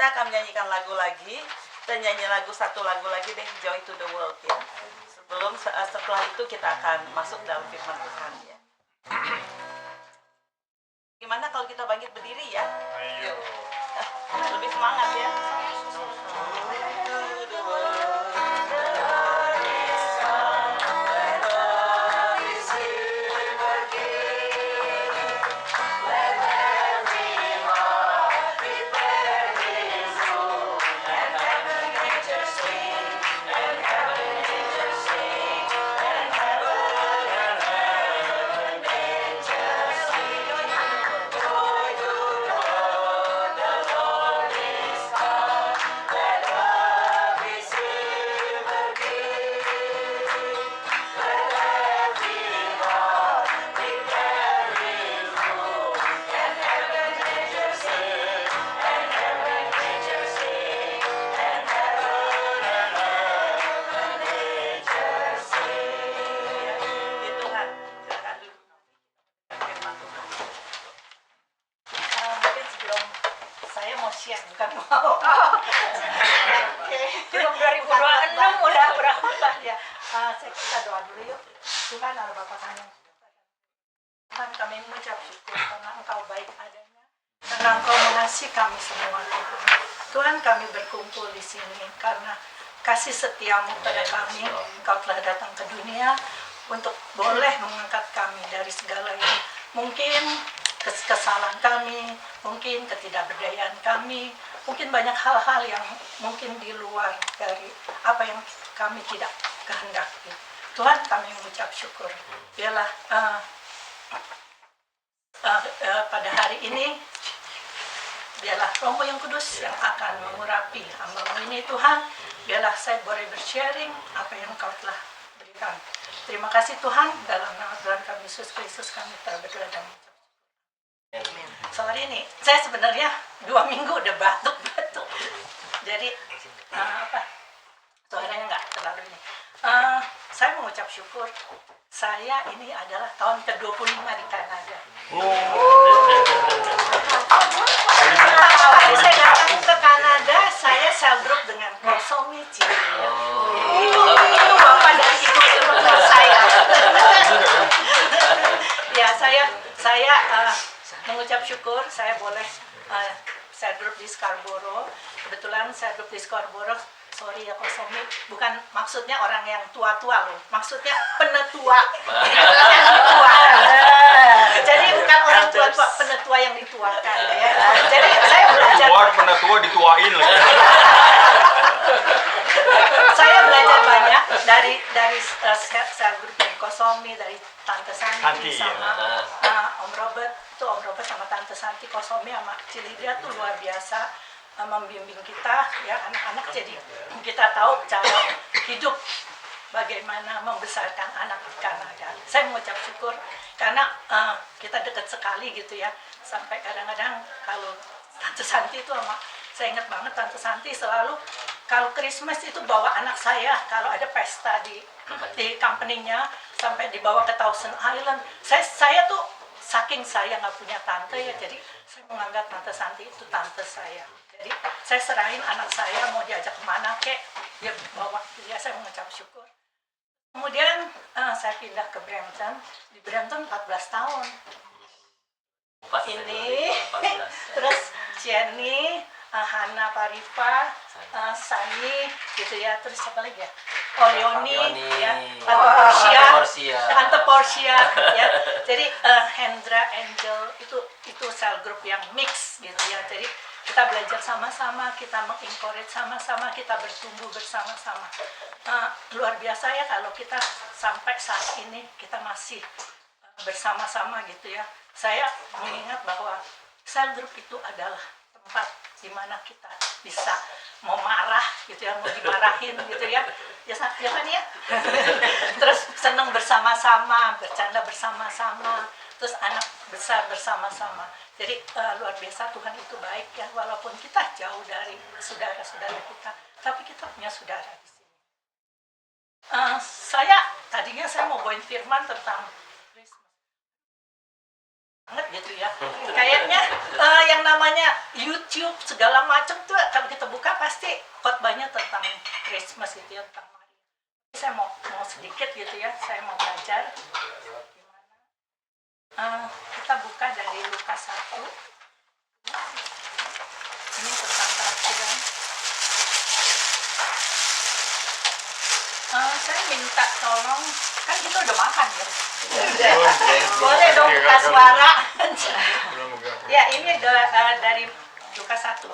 kita akan menyanyikan lagu lagi. Kita nyanyi satu lagu lagi deh, Joy to the World ya. Setelah itu kita akan masuk dalam firman Tuhan ya. Gimana kalau kita bangkit berdiri ya? Ayo. Lebih semangat ya. Bukan mau. Oke. Belum 2026 udah berapa ya? Kita doa dulu yuk. Tuhan Allah Bapa kami. Tuhan kami mengucap syukur karena Engkau baik adanya. Karena Engkau mengasihi kami semua Tuhan. Tuhan kami berkumpul di sini karena kasih setiamu pada kami. Engkau telah datang ke dunia untuk boleh mengangkat kami dari segala yang mungkin kesalahan kami, mungkin ketidakberdayaan kami, mungkin banyak hal-hal yang mungkin di luar dari apa yang kami tidak kehendaki. Tuhan kami mengucap syukur. Biarlah pada hari ini, biarlah Romo yang Kudus yang akan mengurapi hamba-Mu ini Tuhan. Biarlah saya boleh bersharing apa yang Engkau telah berikan. Terima kasih Tuhan, dalam nama Tuhan kami Yesus Kristus kami telah berdoa dan sorry nih, saya sebenarnya 2 minggu udah batuk-batuk. Jadi suaranya nggak terlalu ini. Saya mengucap syukur. Saya ini adalah tahun ke-25 di Kanada. Kali saya datang ke Kanada, saya sel group dengan Kosomi Cilia. Itu bapak dari ibu sebelum saya. Ya, saya mengucap syukur saya boleh saya grup di Scarborough. Kebetulan saya grup di Scarborough. Sorry ya Kosomi, bukan maksudnya orang yang tua-tua loh, maksudnya penetua. Jadi bukan orang tua-tua, penetua yang dituakan ya. Jadi saya belajar. Penetua dituain lagi. Saya belajar banyak dari sel grup dari Kosomi, dari Tante Santi sama Om Robert. Tuh Om Robert sama Tante Santi, Kosomi sama Cilidra tuh luar biasa membimbing kita ya anak-anak, jadi kita tahu cara hidup, bagaimana membesarkan anak di Kanada. Saya mengucap syukur karena kita dekat sekali gitu ya, sampai kadang-kadang kalau Tante Santi itu saya ingat banget Tante Santi selalu kalau Christmas itu bawa anak saya kalau ada pesta di company-nya sampai dibawa ke Thousand Island. Saya tuh saking saya nggak punya tante ya, jadi saya menganggap Tante Santi itu tante saya. Jadi saya serahin anak saya mau diajak kemana kek, dia bawa. Ya saya mengucap syukur. Kemudian saya pindah ke Brampton. Di Brampton 14 tahun. Ini terus Jenny, Hana Parifa, Sani gitu ya, terus apa lagi ya? Leoni ya, Tante Portia ya. Jadi Hendra, Angel itu sel grup yang mix gitu ya. Jadi kita belajar sama-sama, kita mengencourage sama-sama, kita bertumbuh bersama-sama. Luar biasa ya kalau kita sampai saat ini kita masih bersama-sama gitu ya. Saya mengingat bahwa sel grup itu adalah tempat di mana kita bisa mau marah gitu ya, mau dimarahin gitu ya. Ya kan ya? Terus senang bersama-sama, bercanda bersama-sama, terus anak besar bersama-sama. Jadi luar biasa, Tuhan itu baik ya, walaupun kita jauh dari saudara-saudara kita, tapi kita punya saudara di sini. Tadinya saya mau bawain firman tentang banget gitu ya, kayaknya yang namanya YouTube segala macam tuh kalau tolong, kan kita udah makan ya. Belum. Boleh dong buka suara. Belum buka. Ya, ini dari Lukas 1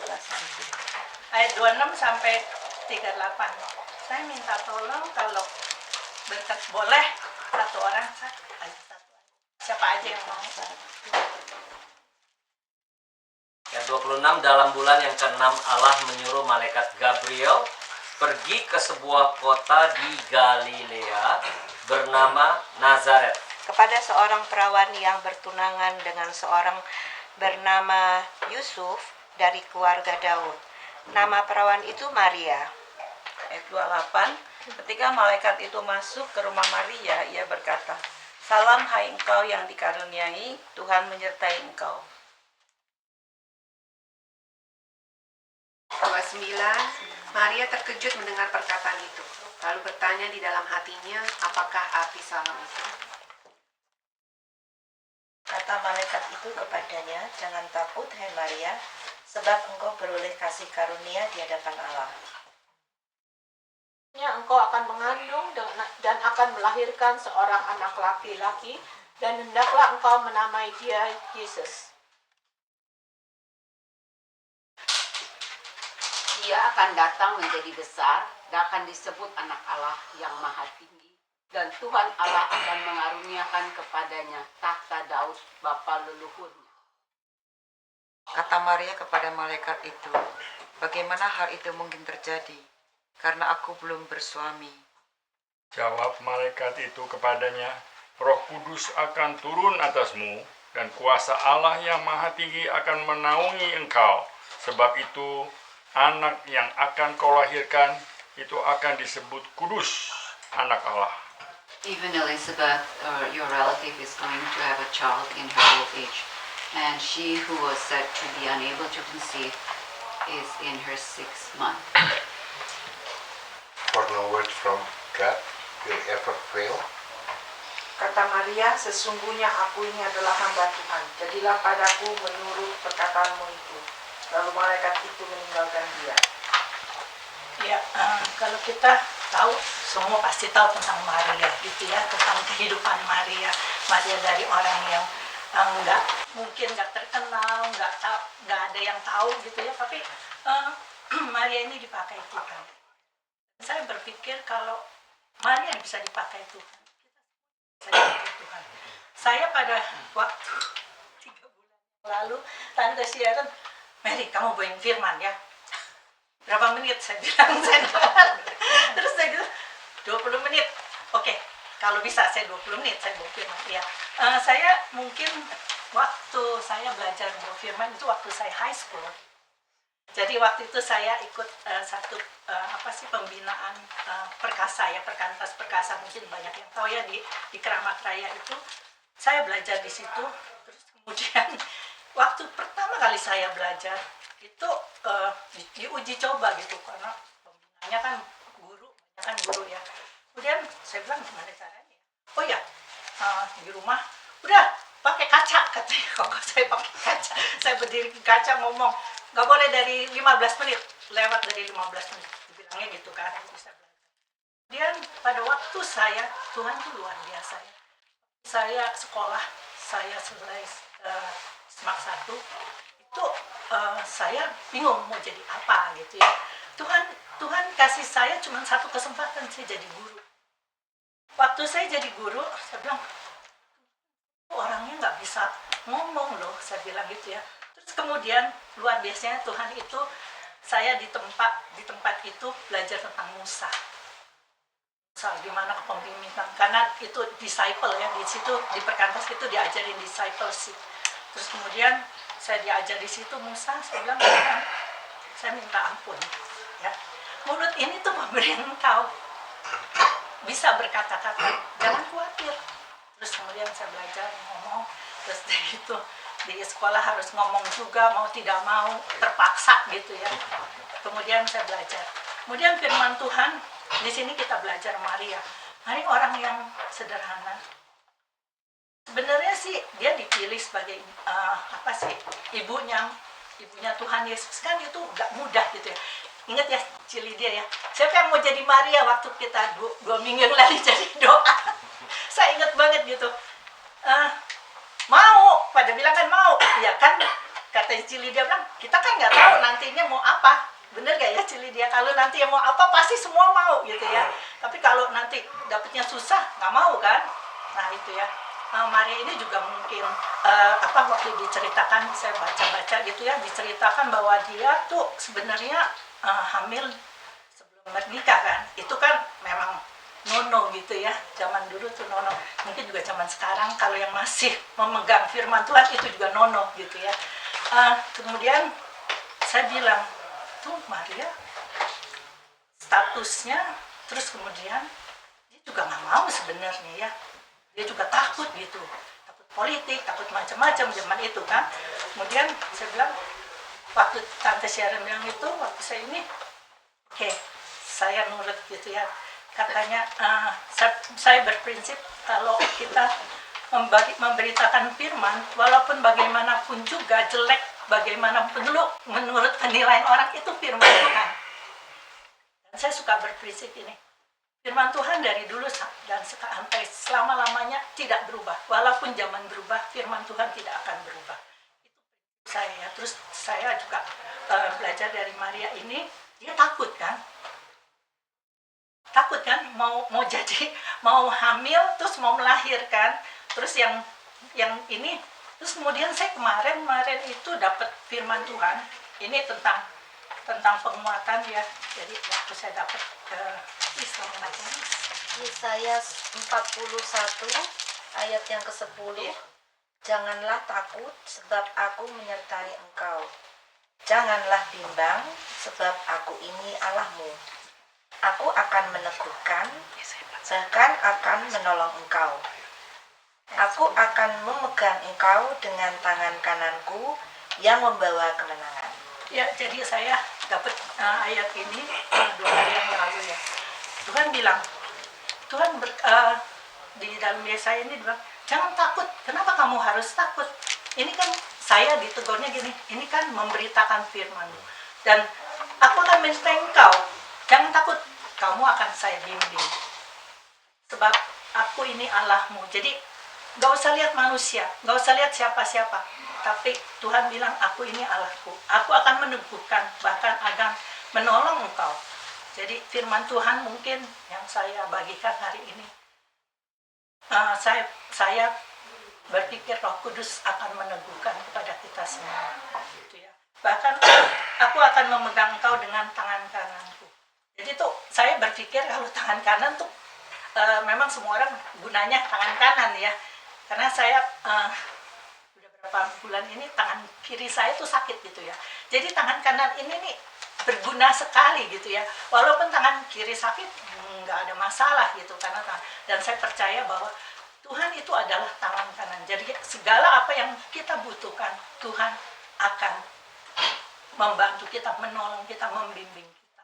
ayat 26 sampai 38. Saya minta tolong kalau berkat boleh satu orang siapa aja yang mau. Ayat 26, dalam bulan yang ke-6 Allah menyuruh malaikat Gabriel pergi ke sebuah kota di Galilea bernama Nazaret. Kepada seorang perawan yang bertunangan dengan seorang bernama Yusuf dari keluarga Daud. Nama perawan itu Maria. Ayat 28, ketika malaikat itu masuk ke rumah Maria, ia berkata, "Salam hai engkau yang dikaruniai, Tuhan menyertai engkau." 29, Maria terkejut mendengar perkataan itu, lalu bertanya di dalam hatinya, apakah arti salam itu? Kata malaikat itu kepadanya, "Jangan takut, hai Maria, sebab engkau beroleh kasih karunia di hadapan Allah. Engkau akan mengandung dan akan melahirkan seorang anak laki-laki, dan hendaklah engkau menamai dia Yesus. Ia akan datang menjadi besar dan akan disebut anak Allah yang maha tinggi. Dan Tuhan Allah akan mengaruniakan kepadanya tahta Daud bapa leluhurnya." Kata Maria kepada malaikat itu, "Bagaimana hal itu mungkin terjadi? Karena aku belum bersuami." Jawab malaikat itu kepadanya, Roh Kudus akan turun atasmu, dan kuasa Allah yang maha tinggi akan menaungi engkau. Sebab itu, anak yang akan kau lahirkan, itu akan disebut kudus, anak Allah. Even Elizabeth, your relative, is going to have a child in her old age. And she who was said to be unable to conceive is in her 6th month. For no word from God will ever fail. Kata Maria, "Sesungguhnya aku ini adalah hamba Tuhan. Jadilah padaku menurut perkataanmu itu." Lalu malaikat itu meninggalkan dia. Ya, kalau kita tahu, semua pasti tahu tentang Maria gitu ya, tentang kehidupan Maria. Maria dari orang yang nggak terkenal, nggak ada yang tahu gitu ya, tapi Maria ini dipakai Tuhan. Saya berpikir kalau Maria bisa dipakai Tuhan, kita bisa dipakai Tuhan. Saya pada waktu 3 bulan lalu, Tante Sharon, "Mary, kamu bawain firman ya." Berapa menit? Saya bilang, saya dengar. Terus saya bilang, 20 menit. Oke, kalau bisa saya 20 menit, saya bawa firman. Ya. Saya mungkin waktu saya belajar bawa firman itu waktu saya high school. Jadi waktu itu saya ikut satu pembinaan perkasa ya, perkantas perkasa, mungkin banyak yang tahu ya, di Keramat Raya itu. Saya belajar di situ. Terus kemudian waktu pertama kali saya belajar itu diuji coba gitu, karena pembinanya kan guru ya. Kemudian saya bilang, gimana caranya? Oh ya, di rumah udah pakai kaca katanya. Kok saya pakai kaca? Saya berdiri di kaca ngomong, nggak boleh dari 15 menit, lewat dari 15 menit. Dibilangnya gitu kan, bisa belajar. Kemudian pada waktu saya, Tuhan tuh luar biasa ya. Saya sekolah, saya selesai SMAK 1, itu saya bingung mau jadi apa gitu ya. Tuhan kasih saya cuma satu kesempatan, saya jadi guru. Waktu saya jadi guru, saya bilang, orangnya nggak bisa ngomong loh, saya bilang gitu ya. Terus kemudian luar biasanya Tuhan itu, saya di tempat itu belajar tentang Musa. Gimana kepemimpinan, karena itu disciple ya, di situ di perkantas itu diajarin discipleship. Terus kemudian saya diajar di situ Musa, saya bilang, saya minta ampun ya. Mulut ini tuh pemberian Engkau, bisa berkata-kata, jangan khawatir. Terus kemudian saya belajar ngomong, terus dari itu di sekolah harus ngomong juga, mau tidak mau, terpaksa gitu ya. Kemudian saya belajar. Kemudian firman Tuhan, di sini kita belajar Maria. Maria orang yang sederhana. Sebenarnya sih dia dipilih sebagai ibunya Tuhan Yesus, kan itu nggak mudah gitu ya. Ingat ya Cilidia ya. Siapa yang mau jadi Maria waktu kita dua minggu yang lalu jadi doa? Saya ingat banget gitu. Mau, pada bilang kan mau. Ya kan, kata Cilidia bilang, kita kan nggak tahu nantinya mau apa. Bener gak ya Cilidia? Kalau nanti mau apa pasti semua mau gitu ya. Tapi kalau nanti dapetnya susah, nggak mau kan? Nah itu ya. Maria ini juga mungkin waktu diceritakan, saya baca-baca gitu ya, diceritakan bahwa dia tuh sebenarnya hamil sebelum menikah kan. Itu kan memang nono gitu ya, zaman dulu tuh nono. Mungkin juga zaman sekarang kalau yang masih memegang firman Tuhan itu juga nono gitu ya. Kemudian saya bilang, tuh Maria statusnya, terus kemudian dia juga nggak mau sebenarnya ya. Dia juga takut gitu, takut politik, takut macam-macam zaman itu kan. Kemudian saya bilang, waktu Tante Sharon bilang itu, waktu saya ini, oke, saya nurut gitu ya. Katanya, saya berprinsip kalau kita memberitakan firman, walaupun bagaimanapun juga jelek, bagaimanapun dulu menurut penilaian orang itu firman Tuhan. Dan saya suka berprinsip ini. Firman Tuhan dari dulu dan sampai selama-lamanya tidak berubah. Walaupun zaman berubah, firman Tuhan tidak akan berubah. Itu saya. Terus saya juga belajar dari Maria ini, dia takut kan? Takut kan? Mau hamil, terus mau melahirkan. Terus yang ini, terus kemudian saya kemarin itu dapat firman Tuhan. Ini tentang penguatan ya. Jadi waktu saya dapat Yesaya 41 ayat yang ke-10. Janganlah takut sebab aku menyertai engkau. Janganlah bimbang sebab aku ini Allahmu. Aku akan meneguhkan, bahkan akan menolong engkau. Aku akan memegang engkau dengan tangan kananku yang membawa kemenangan. Ya, jadi saya dapat ayat ini 2 hari yang lalu ya. Tuhan bilang, di dalam Yesaya ini bilang, jangan takut. Kenapa kamu harus takut? Ini kan saya ditegurnya gini, ini kan memberitakan firman. Dan aku akan menyertai engkau. Jangan takut, kamu akan saya bimbing. Sebab aku ini Allahmu. Jadi gak usah lihat manusia, gak usah lihat siapa-siapa. Tapi Tuhan bilang, aku ini Allahku. Aku akan meneguhkan, bahkan akan menolong engkau. Jadi firman Tuhan mungkin yang saya bagikan hari ini. Saya berpikir Roh Kudus akan meneguhkan kepada kita semua. Gitu ya. Bahkan aku akan memegang engkau dengan tangan kananku. Jadi tuh saya berpikir kalau tangan kanan tuh memang semua orang gunanya tangan kanan ya. Karena saya udah berapa bulan ini tangan kiri saya tuh sakit gitu ya. Jadi tangan kanan ini nih berguna sekali gitu ya. Walaupun tangan kiri sakit nggak ada masalah gitu karena dan saya percaya bahwa Tuhan itu adalah tangan kanan. Jadi segala apa yang kita butuhkan Tuhan akan membantu kita, menolong kita, membimbing kita.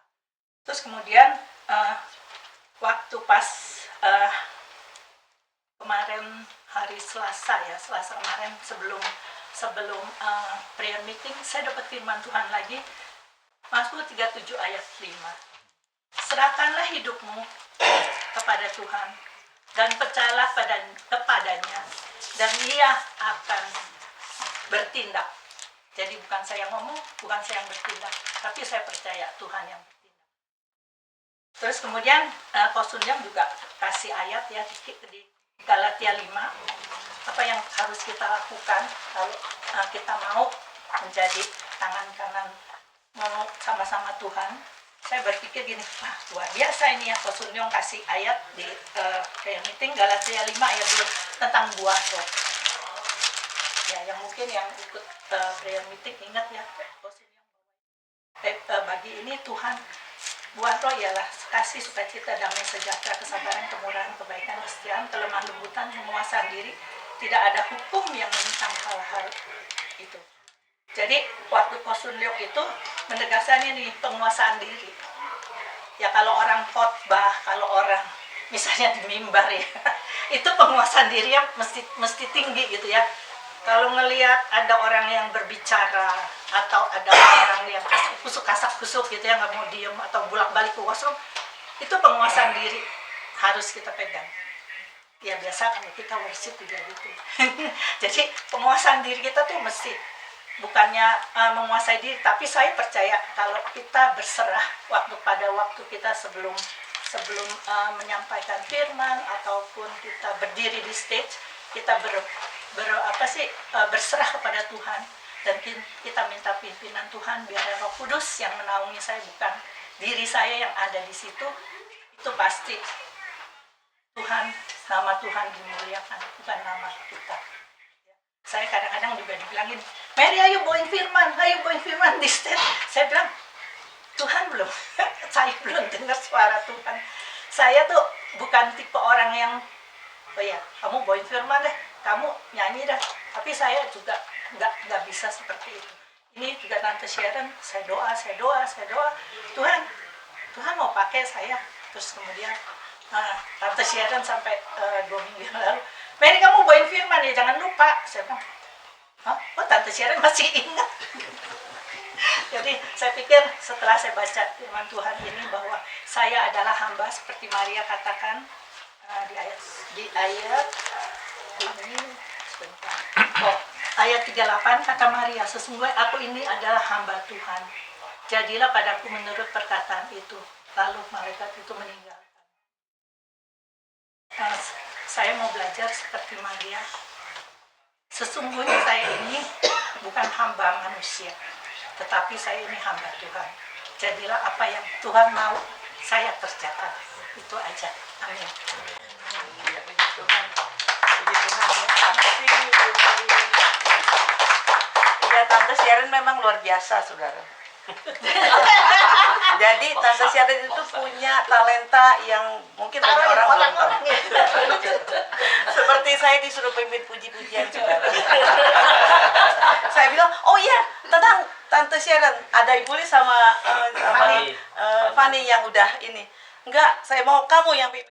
Terus kemudian waktu pas kemarin hari Selasa kemarin sebelum prayer meeting saya dapat firman Tuhan lagi. Mazmur 37 ayat 5. Serahkanlah hidupmu kepada Tuhan dan percayalah kepadanya dan Ia akan bertindak. Jadi bukan saya yang ngomong, bukan saya yang bertindak, tapi saya percaya Tuhan yang bertindak. Terus kemudian Kosunyam juga kasih ayat ya di Galatia 5. Apa yang harus kita lakukan kalau kita mau menjadi tangan kanan, mau sama-sama Tuhan. Saya berpikir gini, wah luar biasa ini ya Kosunyong kasih ayat di prayer meeting Galatia 5 ayat 2 tentang buah roh. Ya, yang mungkin yang ikut prayer meeting ingat ya Kosunyong. Bagi ini Tuhan, buah roh ialah kasih, sukacita, damai, sejahtera, kesabaran, kemurahan, kebaikan, kesetiaan, kelemah lembutan, penguasaan diri. Tidak ada hukum yang menentang hal-hal itu. Jadi waktu Kosunyong itu menegaskannya nih penguasaan diri. Ya kalau orang khotbah, kalau orang misalnya di mimbar ya, itu penguasaan dirinya mesti tinggi gitu ya. Kalau ngelihat ada orang yang berbicara atau ada orang yang kasak kusuk gitu ya, nggak mau diem atau bolak-balik ke washroom, itu penguasaan diri harus kita pegang. Ya biasa kalau kita worship juga gitu. Jadi penguasaan diri kita tuh mesti bukannya menguasai diri, tapi saya percaya kalau kita berserah pada waktu kita sebelum menyampaikan firman ataupun kita berdiri di stage, kita berserah kepada Tuhan dan kita minta pimpinan Tuhan, biar Roh Kudus yang menaungi saya, bukan diri saya yang ada di situ. Itu pasti nama Tuhan dimuliakan, bukan nama kita. Saya kadang-kadang juga dibilangin, Mary ayo bawain firman di stage. Saya bilang, Tuhan belum, saya belum dengar suara Tuhan. Saya tuh bukan tipe orang yang, oh ya kamu bawain firman deh, kamu nyanyi dah. Tapi saya juga nggak bisa seperti itu. Ini juga Tante Sharon, saya doa. Tuhan mau pakai saya. Terus kemudian Tante Sharon sampai 2 minggu yang lalu, Mary kamu bawain firman ya, jangan lupa. Saya bilang, oh Tante Sharon masih ingat. Jadi saya pikir setelah saya baca firman Tuhan ini bahwa saya adalah hamba seperti Maria katakan di ayat ini sebentar. Ayat 38 kata Maria, sesungguhnya aku ini adalah hamba Tuhan. Jadilah padaku menurut perkataan itu. Lalu malaikat itu meninggalkan. Saya mau belajar seperti Maria. Sesungguhnya saya ini bukan hamba manusia, tetapi saya ini hamba Tuhan. Jadilah apa yang Tuhan mau saya kerjakan. Itu aja. Amin. Puji Tuhan. Puji Tuhan ya. Makasih Bu Mary. Ya, Tante Sharon memang luar biasa, saudara. Jadi Tante Sharon itu punya talenta yang mungkin banyak orang belum tahu. Seperti saya disuruh pimpin puji-pujian, saudara. Saya bilang, oh iya, tenang Tante Sharon, ada Ibu Lis sama Fanny yang udah ini. Enggak, saya mau kamu yang pimpin.